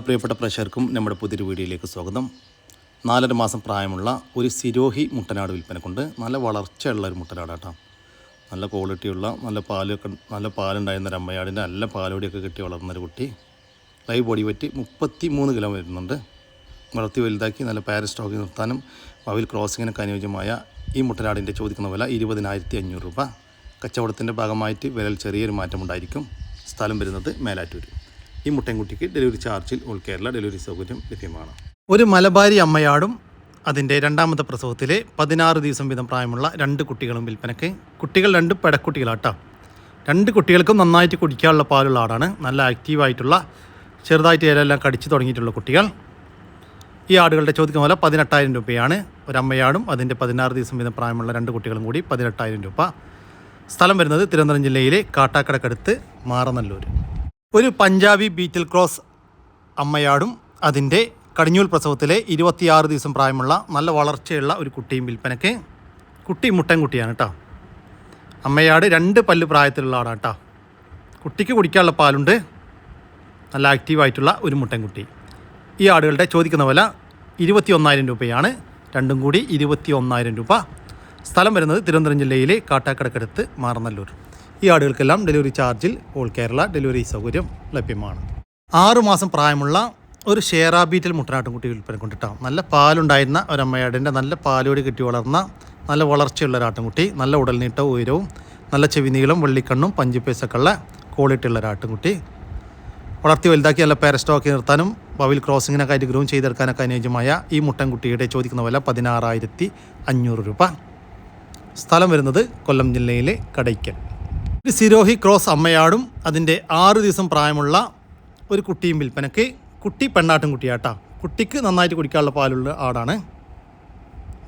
പ്രിയപ്പെട്ട പ്രേക്ഷകർക്കും നമ്മുടെ പുതിയൊരു വീഡിയോയിലേക്ക് സ്വാഗതം. 4.5 മാസം പ്രായമുള്ള ഒരു സിരോഹി മുട്ടനാട് വിൽപ്പനക്കുണ്ട്. നല്ല വളർച്ചയുള്ള ഒരു മുട്ടനാട് കേട്ടോ. നല്ല ക്വാളിറ്റിയുള്ള നല്ല പാലുണ്ടായിരുന്ന ഒരു അമ്മയാടിൻ്റെ നല്ല പാലോടിയൊക്കെ കിട്ടി വളർന്നൊരു കുട്ടി. ലൈവ് ബോഡി വെയിറ്റ് 33 കിലോ വരുന്നുണ്ട്. വളർത്തി വലുതാക്കി നല്ല പാരസ്റ്റോക്കി നിർത്താനും ഭാവിയിൽ ക്രോസിങ്ങിനൊക്കെ അനുയോജ്യമായ ഈ മുട്ടനാടിൻ്റെ ചോദിക്കുന്ന വില 20,500 രൂപ. കച്ചവടത്തിൻ്റെ ഭാഗമായിട്ട് വിലയിൽ ചെറിയൊരു മാറ്റമുണ്ടായിരിക്കും. സ്ഥലം വരുന്നത് മേലാറ്റൂർ. ഈ മുട്ടൻകുട്ടിക്ക് ഡെലിവറി ചാർജിൽ ഓൾ കേരള ഡെലിവറി സൗകര്യം ലഭ്യമാണ്. ഒരു മലബാരി അമ്മയാടും അതിൻ്റെ രണ്ടാമത്തെ പ്രസവത്തിലെ 16 ദിവസം വീതം പ്രായമുള്ള 2 കുട്ടികളും വിൽപ്പനയ്ക്ക്. കുട്ടികൾ 2 പെടക്കുട്ടികളാട്ടോ. 2 കുട്ടികൾക്കും നന്നായിട്ട് കുടിക്കാനുള്ള പാലുള്ള ആടാണ്. നല്ല ആക്റ്റീവായിട്ടുള്ള ചെറുതായിട്ട് ഇലയെല്ലാം കടിച്ചു തുടങ്ങിയിട്ടുള്ള കുട്ടികൾ. ഈ ആടുകളുടെ ചോദിക്കുന്ന പോലെ 18,000 രൂപയാണ്. ഒരമ്മയാടും അതിൻ്റെ 16 ദിവസം വീതം പ്രായമുള്ള 2 കുട്ടികളും കൂടി 18,000 രൂപ. സ്ഥലം വരുന്നത് തിരുവനന്തപുരം ജില്ലയിലെ കാട്ടാക്കടക്കടുത്ത് മാറനല്ലൂർ. ഒരു പഞ്ചാബി ബീറ്റിൽ ക്രോസ് അമ്മയാടും അതിൻ്റെ കടിഞ്ഞൂൽ പ്രസവത്തിലെ 26 ദിവസം പ്രായമുള്ള നല്ല വളർച്ചയുള്ള ഒരു കുട്ടിയും വിൽപ്പനയ്ക്ക്. കുട്ടി മുട്ടൻകുട്ടിയാണ് കേട്ടോ. അമ്മയാട് 2 പല്ല് പ്രായത്തിലുള്ള ആടാണ് കേട്ടോ. കുട്ടിക്ക് കുടിക്കാനുള്ള പാലുണ്ട്. നല്ല ആക്റ്റീവായിട്ടുള്ള ഒരു മുട്ടൻകുട്ടി. ഈ ആടുകളുടെ ചോദിക്കുന്ന വില 21,000 രൂപയാണ്. രണ്ടും കൂടി 21,000 രൂപ. സ്ഥലം വരുന്നത് തിരുവനന്തപുരം ജില്ലയിലെ കാട്ടാക്കടക്കടുത്ത് മാറനല്ലൂർ. ഈ ആടുകൾക്കെല്ലാം ഡെലിവറി ചാർജിൽ ഓൾ കേരള ഡെലിവറി സൗകര്യം ലഭ്യമാണ്. 6 മാസം പ്രായമുള്ള ഒരു ഷേറാ ബീറ്റൽ മുട്ടനാട്ടുംകുട്ടി വിൽപ്പന കൊണ്ടിട്ടാണ്. നല്ല പാലുണ്ടായിരുന്ന ഒരമ്മയാടിൻ്റെ നല്ല പാലോടി കിട്ടി വളർന്ന നല്ല വളർച്ചയുള്ള ഒരാട്ടുംകുട്ടി. നല്ല ഉടൽനീട്ടവും ഉയരവും നല്ല ചെവിനീളം വെള്ളിക്കണ്ണും പഞ്ചുപേസൊക്കെ ഉള്ള ക്വാളിറ്റി ഉള്ള ഒരാട്ടുംകുട്ടി. വളർത്തി വലുതാക്കി നല്ല പാരസ്റ്റോക്കി നിർത്താനും ഭാവിയിൽ ക്രോസിങ്ങിനൊക്കെ ആയിട്ട് ഗ്രൂം ചെയ്തെടുക്കാനൊക്കെ അനുയോജ്യമായ ഈ മുട്ടൻകുട്ടിയുടെ ചോദിക്കുന്ന വില 16,500 രൂപ. സ്ഥലം വരുന്നത് കൊല്ലം ജില്ലയിലെ കടയ്ക്കൽ. ഒരു സിരോഹി ക്രോസ് അമ്മയാടും അതിൻ്റെ 6 ദിവസം പ്രായമുള്ള ഒരു കുട്ടിയും വിൽപ്പനയ്ക്ക്. കുട്ടി പെണ്ണാട്ടും കുട്ടിയാട്ടാ. കുട്ടിക്ക് നന്നായിട്ട് കുടിക്കാനുള്ള പാലുള്ള ആടാണ്.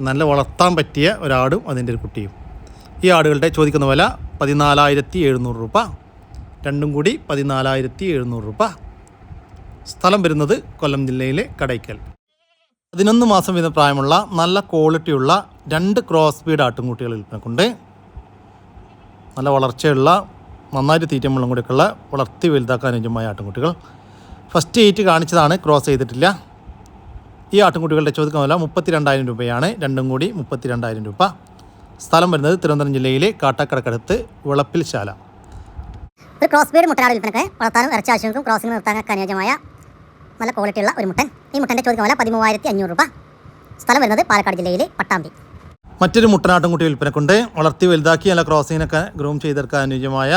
നല്ല വളർത്താൻ പറ്റിയ ഒരാടും അതിൻ്റെ ഒരു കുട്ടിയും. ഈ ആടുകളുടെ ചോദിക്കുന്ന വില 14,700 രൂപ. രണ്ടും കൂടി 14,700 രൂപ. സ്ഥലം വരുന്നത് കൊല്ലം ജില്ലയിലെ കടയ്ക്കൽ. 11 മാസം വീതം പ്രായമുള്ള നല്ല ക്വാളിറ്റിയുള്ള 2 ക്രോസ് ബീഡ് ആട്ടുംകുട്ടികൾ വിൽപ്പനക്കുണ്ട്. നല്ല വളർച്ചയുള്ള നന്നായിട്ട് തീറ്റ വെള്ളം കൂടിയൊക്കെയുള്ള വളർത്തി വലുതാക്കാൻ അനുയോജ്യമായ ആട്ടുംകുട്ടികൾ. ഫസ്റ്റ് 8 കാണിച്ചതാണ്, ക്രോസ് ചെയ്തിട്ടില്ല. ഈ ആട്ടുംകുട്ടികളുടെ ചോദിക്കുന്ന വില 32,000 രൂപയാണ്. രണ്ടും കൂടി 32,000 രൂപ. സ്ഥലം വരുന്നത് തിരുവനന്തപുരം ജില്ലയിലെ കാട്ടാക്കടക്കടുത്ത് വിളപ്പിൽ ശാല. ഒരു ക്രോസ് ബീഡ് മുട്ടനാട് വിൽപ്പനക്ക് വളർത്താനും ഇറച്ചി ആവശ്യങ്ങൾക്കും ക്രോസിംഗ് നിർത്താനൊക്കെ അനുയോജ്യമായ നല്ല ക്വാളിറ്റിയുള്ള ഒരു മുട്ടൻ. ഈ മുട്ടൻ്റെ ചോദിക്കുന്ന വില 13,500 രൂപ. സ്ഥലം വരുന്നത് പാലക്കാട് ജില്ലയിലെ പട്ടാമ്പി. മറ്റൊരു മുട്ടനാട്ടുംകുട്ടി വിൽപ്പനക്കുണ്ട്. വളർത്തി വലുതാക്കി നല്ല ക്രോസിങ്ങിനൊക്കെ ഗ്രൂം ചെയ്തെടുക്കാൻ അനുയോജ്യമായ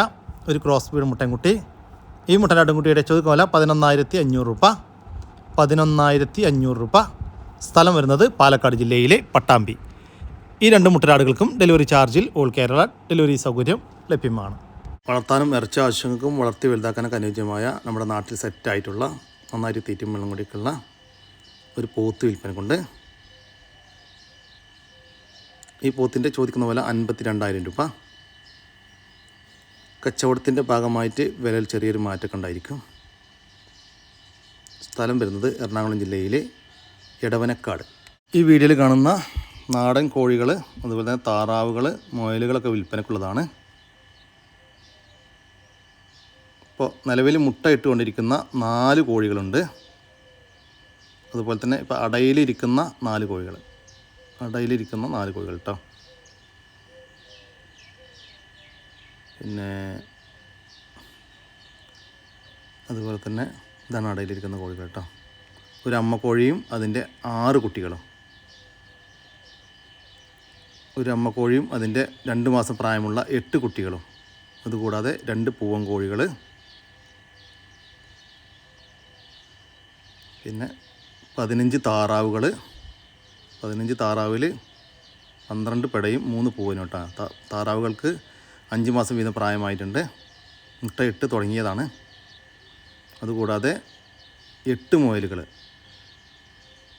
ഒരു ക്രോസ് ബീഡ് മുട്ടൻകുട്ടി. ഈ മുട്ടനാട്ടുംകുട്ടിയുടെ ചോദിക്കുന്ന വില 11,500 രൂപ. 11,500 രൂപ. സ്ഥലം വരുന്നത് പാലക്കാട് ജില്ലയിലെ പട്ടാമ്പി. ഈ 2 മുട്ടനാടുകൾക്കും ഡെലിവറി ചാർജിൽ ഓൾ കേരള ഡെലിവറി സൗകര്യം ലഭ്യമാണ്. വളർത്താനും ഇറച്ചി ആവശ്യങ്ങൾക്കും വളർത്തി വലുതാക്കാനൊക്കെ അനുയോജ്യമായ നമ്മുടെ നാട്ടിൽ സെറ്റായിട്ടുള്ള നന്നായിട്ട് തീറ്റും വെള്ളം കൂടിയൊക്കെയുള്ള ഒരു പോത്ത് വിൽപ്പനക്കുണ്ട്. ഈ പോത്തിൻ്റെ ചോദിക്കുന്ന വില 52,000 രൂപ. കച്ചവടത്തിൻ്റെ ഭാഗമായിട്ട് വിലയിൽ ചെറിയൊരു മാറ്റമൊക്കെ ഉണ്ടായിരിക്കും. സ്ഥലം വരുന്നത് എറണാകുളം ജില്ലയിലെ എടവനക്കാട്. ഈ വീഡിയോയിൽ കാണുന്ന നാടൻ കോഴികൾ, അതുപോലെ തന്നെ താറാവുകൾ, മുയലുകളൊക്കെ വിൽപ്പനക്കുള്ളതാണ്. ഇപ്പോൾ നിലവിൽ മുട്ട ഇട്ടുകൊണ്ടിരിക്കുന്ന 4 കോഴികളുണ്ട്. അതുപോലെ തന്നെ ഇപ്പോൾ അടയിലിരിക്കുന്ന 4 കോഴികൾ കേട്ടോ. പിന്നെ അതുപോലെ തന്നെ ഇതാണ് അടയിലിരിക്കുന്ന കോഴികൾ കേട്ടോ. ഒരു അമ്മ കോഴിയും അതിൻ്റെ 6 കുട്ടികളും. ഒരു അമ്മ കോഴിയും അതിൻ്റെ 2 മാസം പ്രായമുള്ള 8 കുട്ടികളും. അതുകൂടാതെ 2 പൂവൻ കോഴികൾ. പിന്നെ 15 താറാവുകൾ. 15 താറാവിൽ 12 പെടയും 3 പൂവനും കേട്ടോ. താറാവുകൾക്ക് 5 മാസം വീതം പ്രായമായിട്ടുണ്ട്. മുട്ട ഇട്ട് തുടങ്ങിയതാണ്. അതുകൂടാതെ 8 മുയലുകൾ,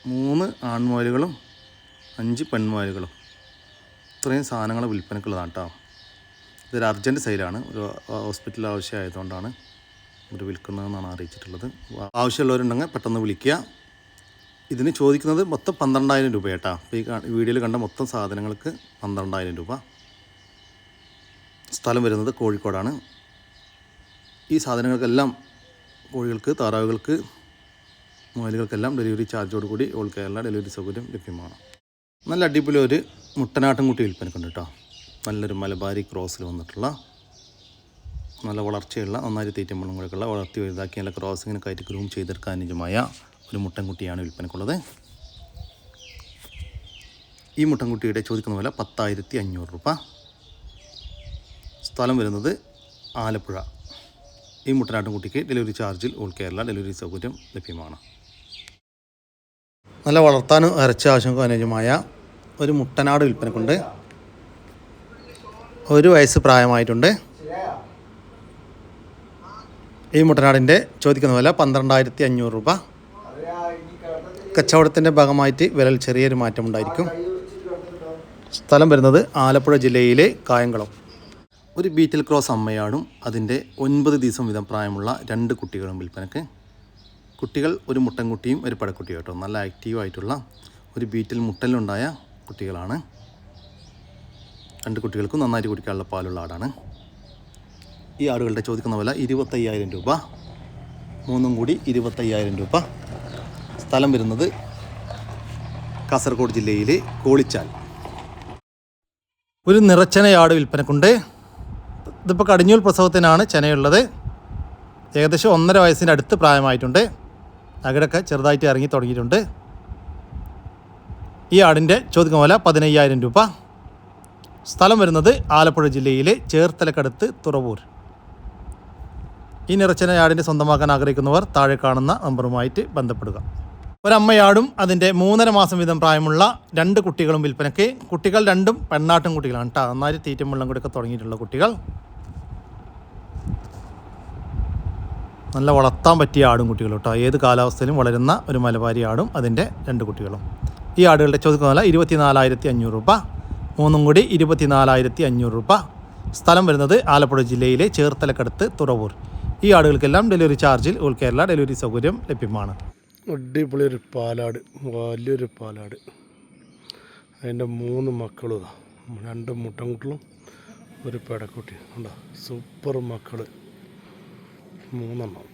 3 ആൺമുയലുകളും 5 പെൺമുയലുകളും. ഇത്രയും സാധനങ്ങൾ വിൽപ്പനക്കുള്ളതാണ് കേട്ടോ. ഇതൊരു അർജൻറ്റ് സെയിലാണ്. ഒരു ഹോസ്പിറ്റൽ ആവശ്യമായതുകൊണ്ടാണ് ഇവർ വിൽക്കുന്നതെന്നാണ് അറിയിച്ചിട്ടുള്ളത്. ആവശ്യമുള്ളവരുണ്ടെങ്കിൽ പെട്ടെന്ന് വിളിക്കുക. ഇതിന് ചോദിക്കുന്നത് മൊത്തം 12,000 രൂപ കേട്ടോ. ഈ വീഡിയോയിൽ കണ്ട മൊത്തം സാധനങ്ങൾക്ക് 12,000 രൂപ. സ്ഥലം വരുന്നത് കോഴിക്കോടാണ്. ഈ സാധനങ്ങൾക്കെല്ലാം കോഴികൾക്ക്, താറാവുകൾക്ക് മുയലുകൾക്കെല്ലാം ഡെലിവറി ചാർജോടുകൂടി ഓൾ കേരള ഡെലിവറി സൗകര്യം ലഭ്യമാണ്. നല്ല അടിപൊളി ഒരു മുട്ടനാട്ടിൻകുട്ടി വിൽപ്പനക്കുണ്ട് കേട്ടോ. നല്ലൊരു മലബാരി ക്രോസിൽ വന്നിട്ടുള്ള നല്ല വളർച്ചയുള്ള നന്നായി തീറ്റം വെള്ളം കൊടുക്കുള്ള വളർത്തി വലുതാക്കി നല്ല ക്രോസിങ്ങിന് കയറ്റി ഗ്രൂം ചെയ്തെടുക്കാൻ അനുയോജ്യമായ ഒരു മുട്ടൻകുട്ടിയാണ് വിൽപ്പനക്കുള്ളത്. ഈ മുട്ടൻകുട്ടിയുടെ ചോദിക്കുന്ന വില 10,500 രൂപ. സ്ഥലം വരുന്നത് ആലപ്പുഴ. ഈ മുട്ടനാട്ടിൻകുട്ടിക്ക് ഡെലിവറി ചാർജിൽ ഓൾ കേരള ഡെലിവറി സൗകര്യം ലഭ്യമാണ്. നല്ല വളർത്താനും ഇറച്ചി ആവശ്യങ്ങൾക്ക് അനുയോജ്യമായ ഒരു മുട്ടനാട് വിൽപ്പനക്കുണ്ട്. 1 വയസ്സ് പ്രായമായിട്ടുണ്ട്. ഈ മുട്ടനാടിൻ്റെ ചോദിക്കുന്ന വില 12,500 രൂപ. കച്ചവടത്തിൻ്റെ ഭാഗമായിട്ട് വിലയിൽ ചെറിയൊരു മാറ്റമുണ്ടായിരിക്കും. സ്ഥലം വരുന്നത് ആലപ്പുഴ ജില്ലയിലെ കായംകുളം. ഒരു ബീറ്റൽ ക്രോസ് അമ്മയാടും അതിൻ്റെ 9 ദിവസം വീതം പ്രായമുള്ള 2 കുട്ടികളും വിൽപ്പനക്ക്. കുട്ടികൾ ഒരു മുട്ടൻകുട്ടിയും ഒരു പടക്കുട്ടിയും കേട്ടോ. നല്ല ആക്റ്റീവായിട്ടുള്ള ഒരു ബീറ്റൽ മുട്ടലിലുണ്ടായ കുട്ടികളാണ്. 2 കുട്ടികൾക്കും നന്നായിട്ട് കുടിക്കാനുള്ള പാലുള്ള ആടാണ്. ഈ ആടുകളുടെ ചോദിക്കുന്ന വില 25,000 രൂപ. 3 കൂടി 25,000 രൂപ. സ്ഥലം വരുന്നത് കാസർഗോഡ് ജില്ലയിലെ കോളിച്ചാൽ. ഒരു നിറച്ചനയാട് വിൽപ്പനക്കുണ്ട്. ഇതിപ്പോൾ കടിഞ്ഞൂൽ പ്രസവത്തിനാണ് ചെനയുള്ളത്. ഏകദേശം 1.5 വയസ്സിൻ്റെ അടുത്ത് പ്രായമായിട്ടുണ്ട്. അകിടൊക്കെ ചെറുതായിട്ട് ഇറങ്ങി തുടങ്ങിയിട്ടുണ്ട്. ഈ ആടിൻ്റെ ചോദിക്കുന്ന വില 15,000 രൂപ. സ്ഥലം വരുന്നത് ആലപ്പുഴ ജില്ലയിലെ ചേർത്തലക്കടുത്ത് തുറവൂർ. ഈ നിറച്ചനയാടിനെ സ്വന്തമാക്കാൻ ആഗ്രഹിക്കുന്നവർ താഴെ കാണുന്ന നമ്പറുമായിട്ട് ബന്ധപ്പെടുക. ഒരമ്മയാടും അതിൻ്റെ 3.5 മാസം വീതം പ്രായമുള്ള 2 കുട്ടികളും വിൽപ്പനയ്ക്ക്. കുട്ടികൾ 2ഉം പെണ്ണാട്ടും കുട്ടികളാണ് കേട്ടോ. നന്നായി തീറ്റം വെള്ളം കൂടിയൊക്കെ തുടങ്ങിയിട്ടുള്ള കുട്ടികൾ. നല്ല വളർത്താൻ പറ്റിയ ആടും കുട്ടികളും കേട്ടോ. ഏത് കാലാവസ്ഥയിലും വളരുന്ന ഒരു മലബാരി ആടും അതിൻ്റെ 2 കുട്ടികളും. ഈ ആടുകളുടെ ചോദിക്കുന്ന വില 24,500 രൂപ. 3 കൂടി 24,500 രൂപ. സ്ഥലം വരുന്നത് ആലപ്പുഴ ജില്ലയിലെ ചേർത്തലക്കടുത്ത് തുറവൂർ. ഈ ആടുകൾക്കെല്ലാം ഡെലിവറി ചാർജിൽ ഓൾ കേരള ഡെലിവറി സൗകര്യം ലഭ്യമാണ്. അടിപൊളി ഒരു പാലാട്, വലിയൊരു പാലാട്. അതിൻ്റെ 3 മക്കളും, 2 മുട്ടൻകുട്ടികളും ഒരു പെടക്കുട്ടി. ഉണ്ടോ, സൂപ്പർ മക്കൾ 3 എണ്ണം,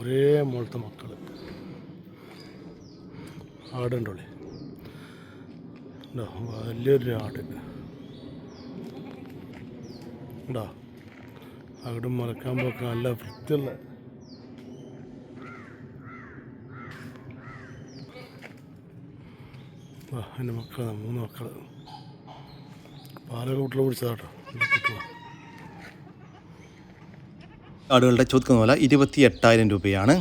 ഒരേ മോളത്തെ മക്കൾ. ആടുണ്ടോളി, ഉണ്ടോ, വലിയൊരു ആട്. ഉണ്ടോ, അവിടെ മറക്കാൻ പോക്കാൻ നല്ല വൃത്തിയുള്ള എൻ്റെ മക്കളാണ്, 3 മക്കൾ. പാലൊക്കെ വീട്ടിൽ പിടിച്ചതാട്ടോ കുട്ടികൾ. ആടുകളുടെ ചോദിക്കുന്ന വില 28,000 രൂപയാണ്.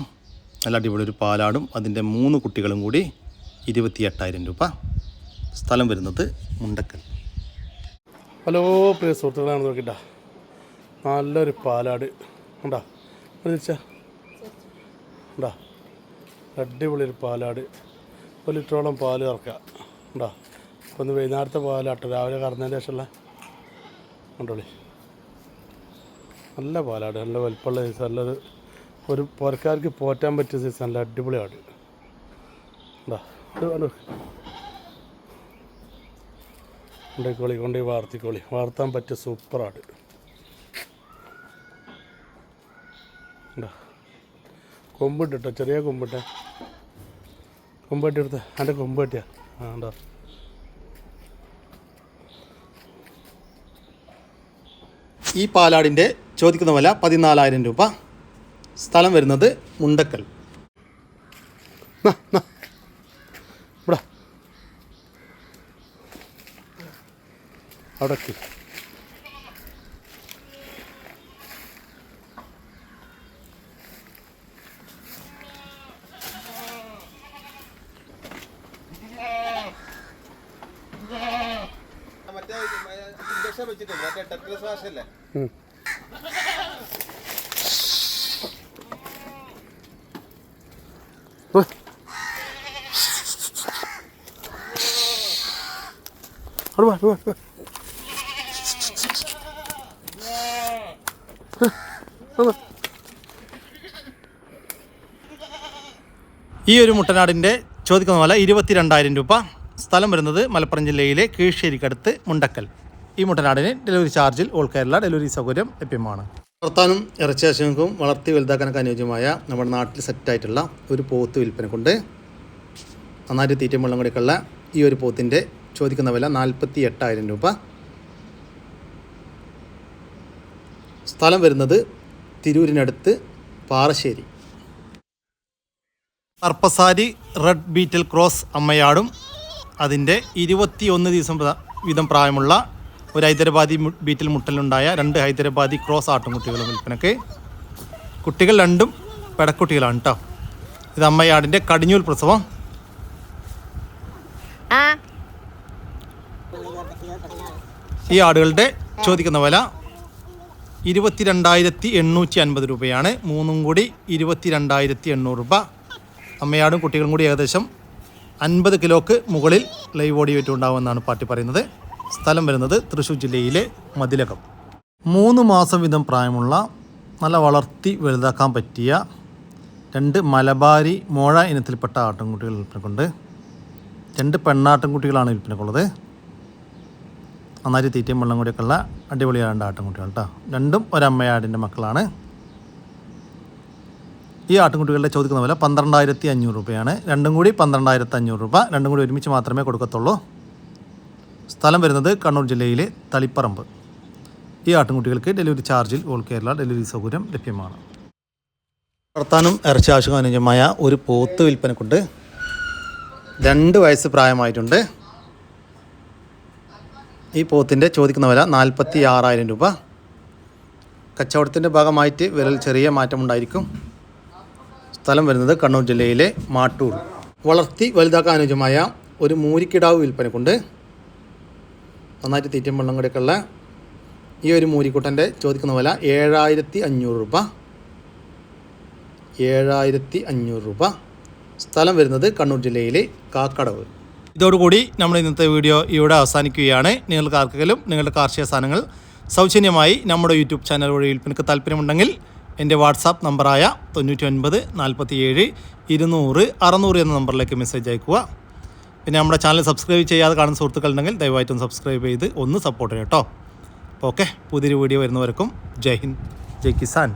നല്ല അടിപൊളി ഒരു പാലാടും അതിൻ്റെ 3 കുട്ടികളും കൂടി 28,000 രൂപ. സ്ഥലം വരുന്നത് മുണ്ടക്കൽ. ഹലോ പ്രിയ സുഹൃത്തുക്കളാണ്, നോക്കിട്ടാ നല്ലൊരു പാലാട്. ഉണ്ടാ തിരിച്ചാ, ഉണ്ടാ അടിപൊളി ഒരു പാലാട്. 1 ലിറ്ററോളം പാല് ഇറക്കുക. ഉണ്ടോ, അപ്പോൾ ഒന്ന് വൈകുന്നേരത്തെ പാലാട്ടോ, രാവിലെ കറന്നതിൻ്റെ ശേഷമുള്ള. കണ്ടോളി, നല്ല പാലാട്, നല്ല വലിപ്പമുള്ള സൈസ്, നല്ലൊരു ഒരു പുറക്കാർക്ക് പോറ്റാൻ പറ്റിയ സൈസ്, നല്ല അടിപൊളി ആട്. ഉണ്ടാ കൊണ്ടുപോയിക്കോളി, കൊണ്ടുപോയി വാർത്തിക്കോളി, വാർത്താൻ പറ്റിയ സൂപ്പർ ആട്. ഉണ്ടാ കൊമ്പിട്ട് കേട്ടോ, ചെറിയ കൊമ്പിട്ടെ, കൊമ്പട്ടി എടുത്ത എൻ്റെ കൊമ്പട്ടിയാ. ആ ഉണ്ടോ, ഈ പാലാടിൻ്റെ ചോദിക്കുന്ന വില 14,000 രൂപ. സ്ഥലം വരുന്നത് മുണ്ടക്കൽ. ഇവിടെ അവിടെ ഈ ഒരു മുട്ടനാടിൻ്റെ ചോദിക്കുന്ന വില 22,000 രൂപ. സ്ഥലം വരുന്നത് മലപ്പുറം ജില്ലയിലെ കീഴ്ശ്ശേരിക്കടുത്ത് മുണ്ടക്കൽ. ഈ മുട്ടനാടിന് ഡെലിവറി ചാർജിൽ ഓൾ കേരള ഡെലിവറി സൗകര്യം ലഭ്യമാണ്. വളർത്താനും ഇറച്ചിയാവശ്യങ്ങൾക്കും വളർത്തി വലുതാക്കാനൊക്കെ അനുയോജ്യമായ നമ്മുടെ നാട്ടിൽ സെറ്റായിട്ടുള്ള ഒരു പോത്ത് വിൽപ്പനക്കുണ്ട്. നന്നായിട്ട് തീറ്റയും വെള്ളം കൂടിയൊക്കെയുള്ള ഈ ഒരു പോത്തിൻ്റെ ചോദിക്കുന്ന വില 48,000 രൂപ. സ്ഥലം വരുന്നത് തിരൂരിനടുത്ത് പാറശ്ശേരി. പർപ്പസാരി റെഡ് ബീറ്റൽ ക്രോസ് അമ്മയാടും അതിൻ്റെ 21 ദിവസം വീതം പ്രായമുള്ള ഒരു ഹൈദരാബാദി ബീറ്റൽ മുട്ടലുണ്ടായ 2 ഹൈദരാബാദി ക്രോസ് ആട്ടുംകുട്ടികളും വിൽപ്പനക്ക്. കുട്ടികൾ രണ്ടും പെടക്കുട്ടികളാണ് കേട്ടോ. ഇത് അമ്മയാടിൻ്റെ കടിഞ്ഞൂൽ പ്രസവം. ഈ ആടുകളുടെ ചോദിക്കുന്ന വില 22,850 രൂപയാണ്. മൂന്നും കൂടി 22,800 രൂപ. അമ്മയാടും കുട്ടികളും കൂടി ഏകദേശം 50 കിലോക്ക് മുകളിൽ ലൈവ് ബോഡി വെയിറ്റ് ഉണ്ടാകുമെന്നാണ് പാർട്ടി പറയുന്നത്. സ്ഥലം വരുന്നത് തൃശ്ശൂർ ജില്ലയിലെ മതിലകം. 3 മാസം വീതം പ്രായമുള്ള നല്ല വളർത്തി വലുതാക്കാൻ പറ്റിയ 2 മലബാരി മോഴ ഇനത്തിൽപ്പെട്ട ആട്ടിൻകുട്ടികൾ വിൽപ്പനക്കുണ്ട്. 2 പെണ്ണാട്ടിൻകുട്ടികളാണ് വിൽപ്പനക്കുള്ളത്. നന്നായിട്ട് തീറ്റയും വെള്ളം കൂടിയൊക്കെ ഉള്ള അടിപൊളിയായ ആട്ടിൻകുട്ടികൾ കേട്ടോ. രണ്ടും ഒരമ്മയാടിൻ്റെ മക്കളാണ്. ഈ ആട്ടിൻകുട്ടികളുടെ ചോദിക്കുന്ന വില 12,500 രൂപയാണ്. രണ്ടും കൂടി 12,500 രൂപ. രണ്ടും കൂടി ഒരുമിച്ച് മാത്രമേ കൊടുക്കത്തുള്ളൂ. സ്ഥലം വരുന്നത് കണ്ണൂർ ജില്ലയിലെ തളിപ്പറമ്പ്. ഈ ആട്ടിൻകുട്ടികൾക്ക് ഡെലിവറി ചാർജിൽ ഓൾ കേരള ഡെലിവറി സൗകര്യം ലഭ്യമാണ്. വളർത്താനും ഇറച്ചി ആവശ്യം അനുയോജ്യമായ ഒരു പോത്ത് വിൽപ്പനക്കുണ്ട്. 2 വയസ്സ് പ്രായമായിട്ടുണ്ട്. ഈ പോത്തിൻ്റെ ചോദിക്കുന്ന വില 46,000 രൂപ. കച്ചവടത്തിൻ്റെ ഭാഗമായിട്ട് വിലയിൽ ചെറിയ മാറ്റമുണ്ടായിരിക്കും. സ്ഥലം വരുന്നത് കണ്ണൂർ ജില്ലയിലെ മാട്ടൂർ. വളർത്തി വലുതാക്കാൻ അനുയോജ്യമായ ഒരു മൂരിക്കിടാവ് വിൽപ്പനക്കുണ്ട്. നന്നായിട്ട് തീറ്റയും വെള്ളം കൂടിയൊക്കെയുള്ള ഈ ഒരു മൂരിക്കുട്ടൻ്റെ ചോദിക്കുന്ന വില 7,500 രൂപ. 7,500 രൂപ. സ്ഥലം വരുന്നത് കണ്ണൂർ ജില്ലയിലെ കാക്കടവ്. ഇതോടുകൂടി നമ്മൾ ഇന്നത്തെ വീഡിയോ ഇവിടെ അവസാനിക്കുകയാണ്. നിങ്ങൾക്ക് ആർക്കെങ്കിലും നിങ്ങളുടെ കാർഷിക സാധനങ്ങൾ സൗജന്യമായി നമ്മുടെ യൂട്യൂബ് ചാനൽ വഴി വിൽപ്പനയ്ക്ക് താല്പര്യമുണ്ടെങ്കിൽ എൻ്റെ വാട്സാപ്പ് നമ്പറായ 99 47 200 600 എന്ന നമ്പറിലേക്ക് മെസ്സേജ് അയക്കുക. പിന്നെ നമ്മുടെ ചാനൽ സബ്സ്ക്രൈബ് ചെയ്യാതെ കാണുന്ന സുഹൃത്തുക്കളുണ്ടെങ്കിൽ ദയവായിട്ടും സബ്സ്ക്രൈബ് ചെയ്ത് ഒന്ന് സപ്പോർട്ട് ചെയ്യാം കേട്ടോ. അപ്പോൾ ഓക്കെ, പുതിയൊരു വീഡിയോ വരുന്നവർക്കും ജയ് ഹിന്ദ്, ജയ് കിസാൻ.